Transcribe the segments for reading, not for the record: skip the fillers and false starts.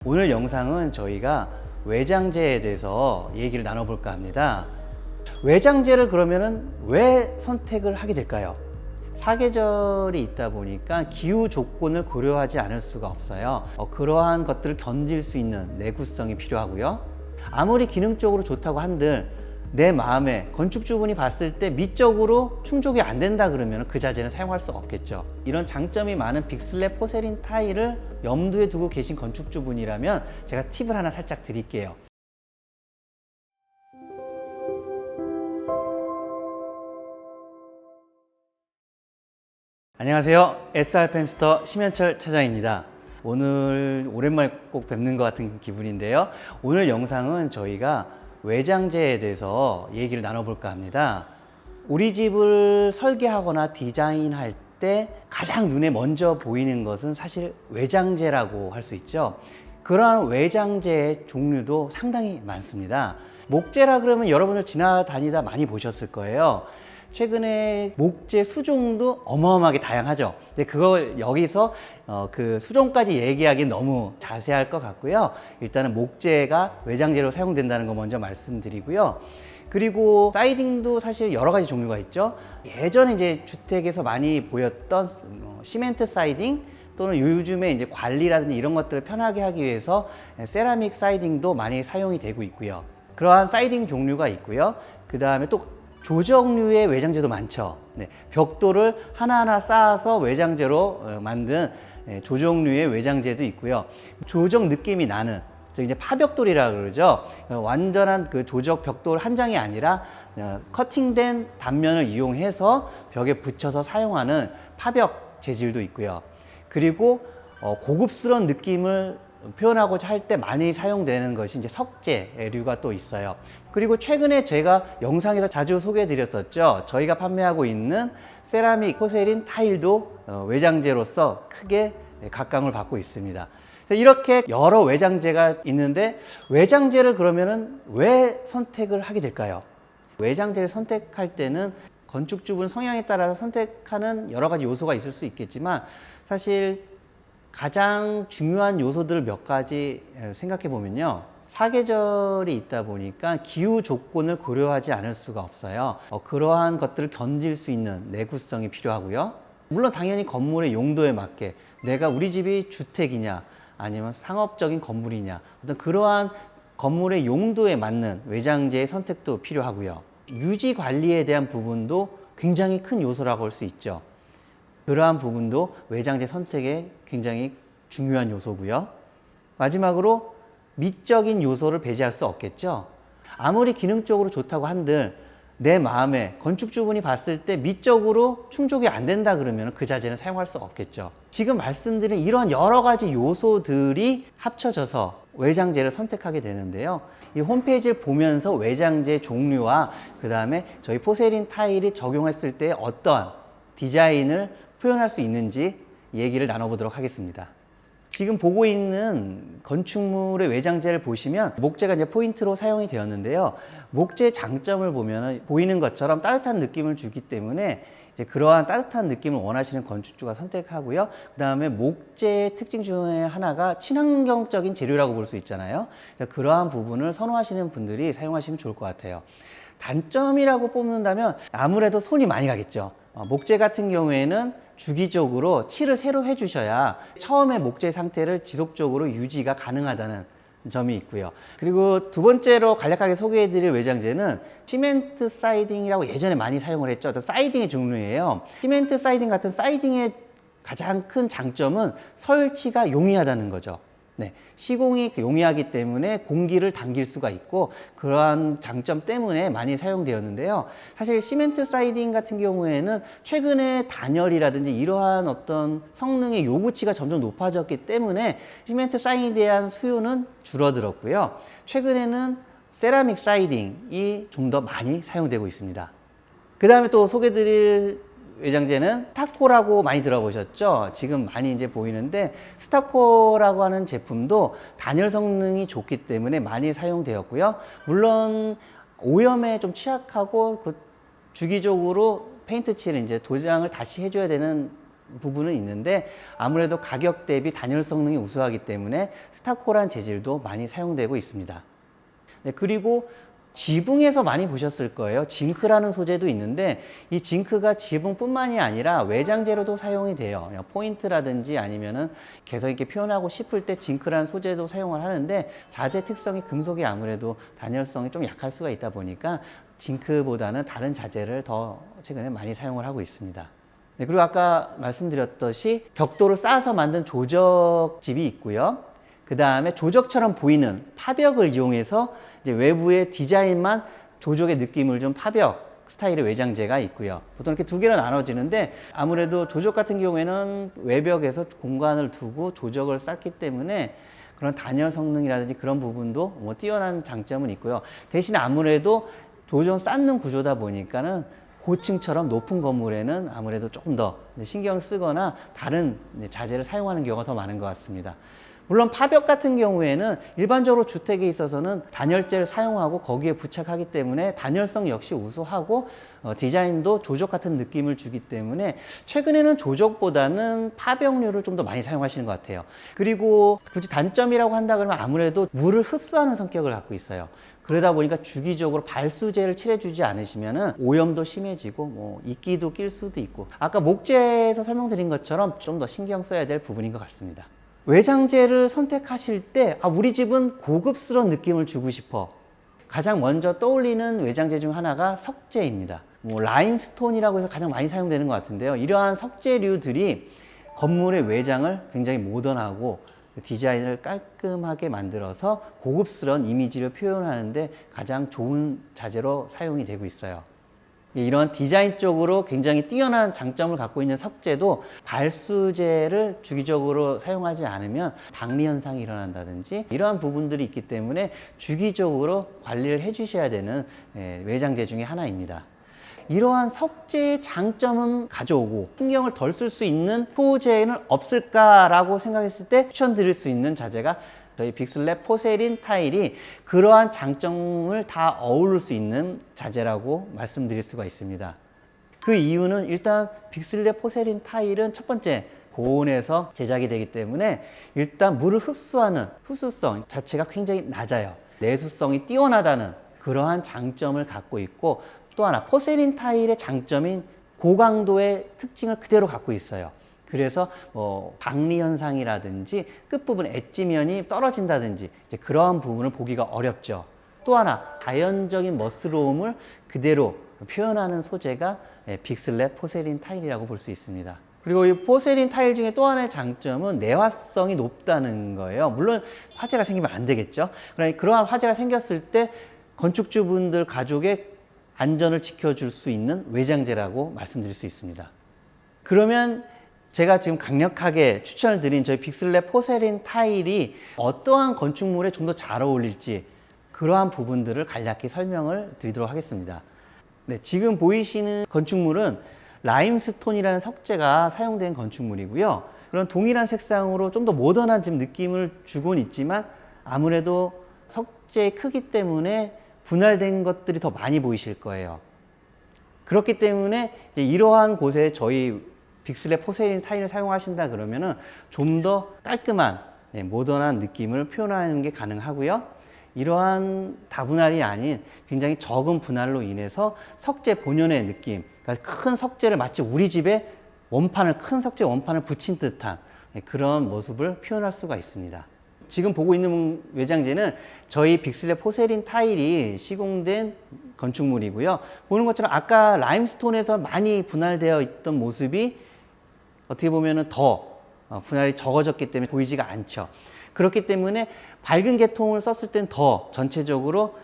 오늘 영상은 저희가 외장재에 대해서 얘기를 나눠볼까 합니다. 외장재를 그러면은 왜 선택을 하게 될까요? 사계절이 있다 보니까 기후 조건을 고려하지 않을 수가 없어요. 그러한 것들을 견딜 수 있는 내구성이 필요하고요. 아무리 기능적으로 좋다고 한들 내 마음에 건축주분이 봤을 때 미적으로 충족이 안 된다 그러면 그 자재는 사용할 수 없겠죠. 이런 장점이 많은 빅슬랩 포세린 타일을 염두에 두고 계신 건축주분이라면 제가 팁을 하나 살짝 드릴게요. 안녕하세요. SR펜스터 심현철 차장입니다. 오늘 오랜만에 꼭 뵙는 것 같은 기분인데요. 오늘 영상은 저희가 외장재에 대해서 얘기를 나눠볼까 합니다. 우리 집을 설계하거나 디자인할 때 가장 눈에 먼저 보이는 것은 사실 외장재라고 할 수 있죠. 그러한 외장재의 종류도 상당히 많습니다. 목재라 그러면 여러분들 지나다니다 많이 보셨을 거예요. 최근에 목재 수종도 어마어마하게 다양하죠. 근데 그걸 여기서 그 수종까지 얘기하기는 너무 자세할 것 같고요. 일단은 목재가 외장재로 사용된다는 거 먼저 말씀드리고요. 그리고 사이딩도 사실 여러 가지 종류가 있죠. 예전에 이제 주택에서 많이 보였던 시멘트 사이딩 또는 요즘에 이제 관리라든지 이런 것들을 편하게 하기 위해서 세라믹 사이딩도 많이 사용이 되고 있고요. 그러한 사이딩 종류가 있고요. 그 다음에 또 조적류의 외장재도 많죠. 네, 벽돌을 하나하나 쌓아서 외장재로 만든 조적류의 외장재도 있고요. 조적 느낌이 나는, 즉 이제 파벽돌이라 그러죠. 완전한 그 조적 벽돌 한 장이 아니라 커팅된 단면을 이용해서 벽에 붙여서 사용하는 파벽 재질도 있고요. 그리고 고급스러운 느낌을 표현하고자 할 때 많이 사용되는 것이 이제 석재류가 또 있어요. 그리고 최근에 제가 영상에서 자주 소개해 드렸었죠. 저희가 판매하고 있는 세라믹 포세린 타일도 외장재로서 크게 각광을 받고 있습니다. 이렇게 여러 외장재가 있는데 외장재를 그러면은 왜 선택을 하게 될까요? 외장재를 선택할 때는 건축주분 성향에 따라서 선택하는 여러 가지 요소가 있을 수 있겠지만 사실 가장 중요한 요소들을 몇 가지 생각해 보면요. 사계절이 있다 보니까 기후 조건을 고려하지 않을 수가 없어요. 그러한 것들을 견딜 수 있는 내구성이 필요하고요. 물론 당연히 건물의 용도에 맞게 내가 우리 집이 주택이냐 아니면 상업적인 건물이냐 어떤 그러한 건물의 용도에 맞는 외장재의 선택도 필요하고요. 유지 관리에 대한 부분도 굉장히 큰 요소라고 할 수 있죠. 그러한 부분도 외장재 선택에 굉장히 중요한 요소고요. 마지막으로 미적인 요소를 배제할 수 없겠죠. 아무리 기능적으로 좋다고 한들 내 마음에 건축주분이 봤을 때 미적으로 충족이 안 된다 그러면 그 자재는 사용할 수 없겠죠. 지금 말씀드린 이런 여러 가지 요소들이 합쳐져서 외장재를 선택하게 되는데요. 이 홈페이지를 보면서 외장재 종류와 그 다음에 저희 포세린 타일이 적용했을 때 어떠한 디자인을 표현할 수 있는지 얘기를 나눠보도록 하겠습니다. 지금 보고 있는 건축물의 외장재를 보시면 목재가 이제 포인트로 사용이 되었는데요. 목재의 장점을 보면 보이는 것처럼 따뜻한 느낌을 주기 때문에 이제 그러한 따뜻한 느낌을 원하시는 건축주가 선택하고요. 그 다음에 목재의 특징 중에 하나가 친환경적인 재료라고 볼 수 있잖아요. 그러한 부분을 선호하시는 분들이 사용하시면 좋을 것 같아요. 단점이라고 뽑는다면 아무래도 손이 많이 가겠죠. 목재 같은 경우에는 주기적으로 칠을 새로 해주셔야 처음에 목재 상태를 지속적으로 유지가 가능하다는 점이 있고요. 그리고 두 번째로 간략하게 소개해드릴 외장재는 시멘트 사이딩이라고 예전에 많이 사용을 했죠. 사이딩의 종류예요. 시멘트 사이딩 같은 사이딩의 가장 큰 장점은 설치가 용이하다는 거죠. 네, 시공이 용이하기 때문에 공기를 당길 수가 있고 그러한 장점 때문에 많이 사용되었는데요. 사실 시멘트 사이딩 같은 경우에는 최근에 단열이라든지 이러한 어떤 성능의 요구치가 점점 높아졌기 때문에 시멘트 사이딩에 대한 수요는 줄어들었고요. 최근에는 세라믹 사이딩이 좀 더 많이 사용되고 있습니다. 그 다음에 또 소개드릴 외장재는 스타코라고 많이 들어보셨죠? 지금 많이 이제 보이는데 스타코라고 하는 제품도 단열 성능이 좋기 때문에 많이 사용되었고요. 물론 오염에 좀 취약하고 그 주기적으로 페인트 칠을 이제 도장을 다시 해줘야 되는 부분은 있는데 아무래도 가격 대비 단열 성능이 우수하기 때문에 스타코란 재질도 많이 사용되고 있습니다. 네, 그리고 지붕에서 많이 보셨을 거예요. 징크라는 소재도 있는데 이 징크가 지붕뿐만이 아니라 외장재로도 사용이 돼요. 포인트라든지 아니면은 개성 있게 표현하고 싶을 때 징크라는 소재도 사용을 하는데 자재 특성이 금속이 아무래도 단열성이 좀 약할 수가 있다 보니까 징크보다는 다른 자재를 더 최근에 많이 사용을 하고 있습니다. 네, 그리고 아까 말씀드렸듯이 벽돌을 쌓아서 만든 조적집이 있고요. 그 다음에 조적처럼 보이는 파벽을 이용해서 이제 외부의 디자인만 조적의 느낌을 준 파벽 스타일의 외장재가 있고요. 보통 이렇게 두 개로 나눠지는데 아무래도 조적 같은 경우에는 외벽에서 공간을 두고 조적을 쌓기 때문에 그런 단열 성능이라든지 그런 부분도 뭐 뛰어난 장점은 있고요. 대신에 아무래도 조적 쌓는 구조다 보니까는 고층처럼 높은 건물에는 아무래도 조금 더 신경 쓰거나 다른 자재를 사용하는 경우가 더 많은 것 같습니다. 물론 파벽 같은 경우에는 일반적으로 주택에 있어서는 단열재를 사용하고 거기에 부착하기 때문에 단열성 역시 우수하고 디자인도 조적 같은 느낌을 주기 때문에 최근에는 조적보다는 파벽류를 좀 더 많이 사용하시는 것 같아요. 그리고 굳이 단점이라고 한다 그러면 아무래도 물을 흡수하는 성격을 갖고 있어요. 그러다 보니까 주기적으로 발수제를 칠해주지 않으시면은 오염도 심해지고 뭐 이끼도 낄 수도 있고 아까 목재에서 설명드린 것처럼 좀 더 신경 써야 될 부분인 것 같습니다. 외장재를 선택하실 때 우리 집은 고급스러운 느낌을 주고 싶어. 가장 먼저 떠올리는 외장재 중 하나가 석재입니다. 뭐 라임스톤이라고 해서 가장 많이 사용되는 것 같은데요. 이러한 석재류들이 건물의 외장을 굉장히 모던하고 디자인을 깔끔하게 만들어서 고급스러운 이미지를 표현하는데 가장 좋은 자재로 사용이 되고 있어요. 이런 디자인 쪽으로 굉장히 뛰어난 장점을 갖고 있는 석재도 발수제를 주기적으로 사용하지 않으면 박리 현상이 일어난다든지 이러한 부분들이 있기 때문에 주기적으로 관리를 해 주셔야 되는 외장재 중에 하나입니다. 이러한 석재의 장점은 가져오고 신경을 덜 쓸 수 있는 소재는 없을까라고 생각했을 때 추천드릴 수 있는 자재가 저희 빅슬랩 포세린 타일이 그러한 장점을 다 어우를 수 있는 자재라고 말씀드릴 수가 있습니다. 그 이유는 일단 빅슬랩 포세린 타일은 첫 번째 고온에서 제작이 되기 때문에 일단 물을 흡수하는 흡수성 자체가 굉장히 낮아요. 내수성이 뛰어나다는 그러한 장점을 갖고 있고 또 하나 포세린 타일의 장점인 고강도의 특징을 그대로 갖고 있어요. 그래서 뭐 박리 현상이라든지 끝부분 엣지면이 떨어진다든지 이제 그러한 부분을 보기가 어렵죠. 또 하나 자연적인 멋스러움을 그대로 표현하는 소재가 빅슬랩 포세린 타일이라고 볼 수 있습니다. 그리고 이 포세린 타일 중에 또 하나의 장점은 내화성이 높다는 거예요. 물론 화재가 생기면 안 되겠죠. 그러니 그러한 화재가 생겼을 때 건축주분들 가족의 안전을 지켜줄 수 있는 외장재라고 말씀드릴 수 있습니다. 그러면 제가 지금 강력하게 추천을 드린 저희 빅슬랩 포세린 타일이 어떠한 건축물에 좀 더 잘 어울릴지 그러한 부분들을 간략히 설명을 드리도록 하겠습니다. 네, 지금 보이시는 건축물은 라임스톤이라는 석재가 사용된 건축물이고요. 그런 동일한 색상으로 좀 더 모던한 집 느낌을 주고는 있지만 아무래도 석재의 크기 때문에 분할된 것들이 더 많이 보이실 거예요. 그렇기 때문에 이러한 곳에 저희 빅슬랩 포세린 타일을 사용하신다 그러면은 좀 더 깔끔한 모던한 느낌을 표현하는 게 가능하고요. 이러한 다분할이 아닌 굉장히 적은 분할로 인해서 석재 본연의 느낌, 그러니까 큰 석재를 마치 우리 집에 큰 석재 원판을 붙인 듯한 그런 모습을 표현할 수가 있습니다. 지금 보고 있는 외장재는 저희 빅슬랩 포세린 타일이 시공된 건축물이고요. 보는 것처럼 아까 라임스톤에서 많이 분할되어 있던 모습이 어떻게 보면은 더 분할이 적어졌기 때문에 보이지가 않죠. 그렇기 때문에 밝은 계통을 썼을 땐 더 전체적으로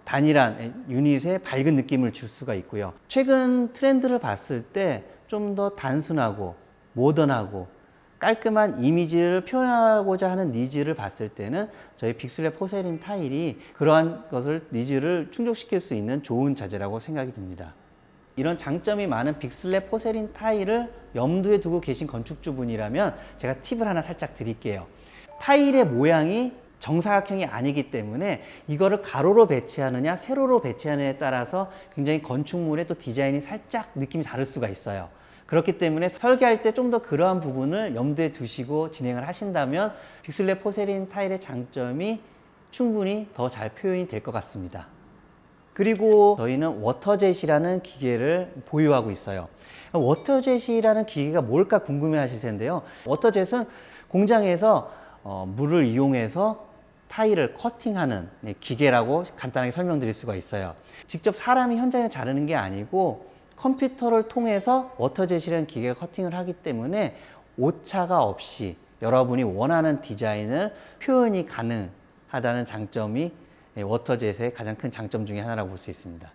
단일한 유닛에 밝은 느낌을 줄 수가 있고요. 최근 트렌드를 봤을 때 좀 더 단순하고 모던하고 깔끔한 이미지를 표현하고자 하는 니즈를 봤을 때는 저희 빅슬랩 포세린 타일이 그러한 것을 니즈를 충족시킬 수 있는 좋은 자재라고 생각이 듭니다. 이런 장점이 많은 빅슬랩 포세린 타일을 염두에 두고 계신 건축주분이라면 제가 팁을 하나 살짝 드릴게요. 타일의 모양이 정사각형이 아니기 때문에 이거를 가로로 배치하느냐 세로로 배치하느냐에 따라서 굉장히 건축물의 또 디자인이 살짝 느낌이 다를 수가 있어요. 그렇기 때문에 설계할 때 좀 더 그러한 부분을 염두에 두시고 진행을 하신다면 빅슬랩 포세린 타일의 장점이 충분히 더 잘 표현이 될 것 같습니다. 그리고 저희는 워터젯이라는 기계를 보유하고 있어요. 워터젯이라는 기계가 뭘까 궁금해 하실 텐데요. 워터젯은 공장에서 물을 이용해서 타일을 커팅하는 기계라고 간단하게 설명드릴 수가 있어요. 직접 사람이 현장에 자르는 게 아니고 컴퓨터를 통해서 워터젯이라는 기계가 커팅을 하기 때문에 오차가 없이 여러분이 원하는 디자인을 표현이 가능하다는 장점이 워터젯의 가장 큰 장점 중에 하나라고 볼 수 있습니다.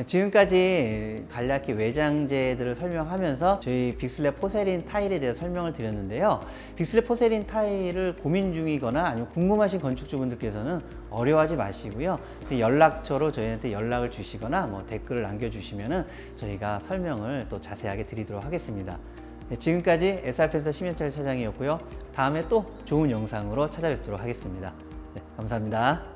지금까지 간략히 외장재들을 설명하면서 저희 빅슬랩 포세린 타일에 대해서 설명을 드렸는데요. 빅슬랩 포세린 타일을 고민 중이거나 아니면 궁금하신 건축주분들께서는 어려워하지 마시고요. 연락처로 저희한테 연락을 주시거나 댓글을 남겨주시면 저희가 설명을 또 자세하게 드리도록 하겠습니다. 지금까지 SR펜서 심현철 차장이었고요. 다음에 또 좋은 영상으로 찾아뵙도록 하겠습니다. 네, 감사합니다.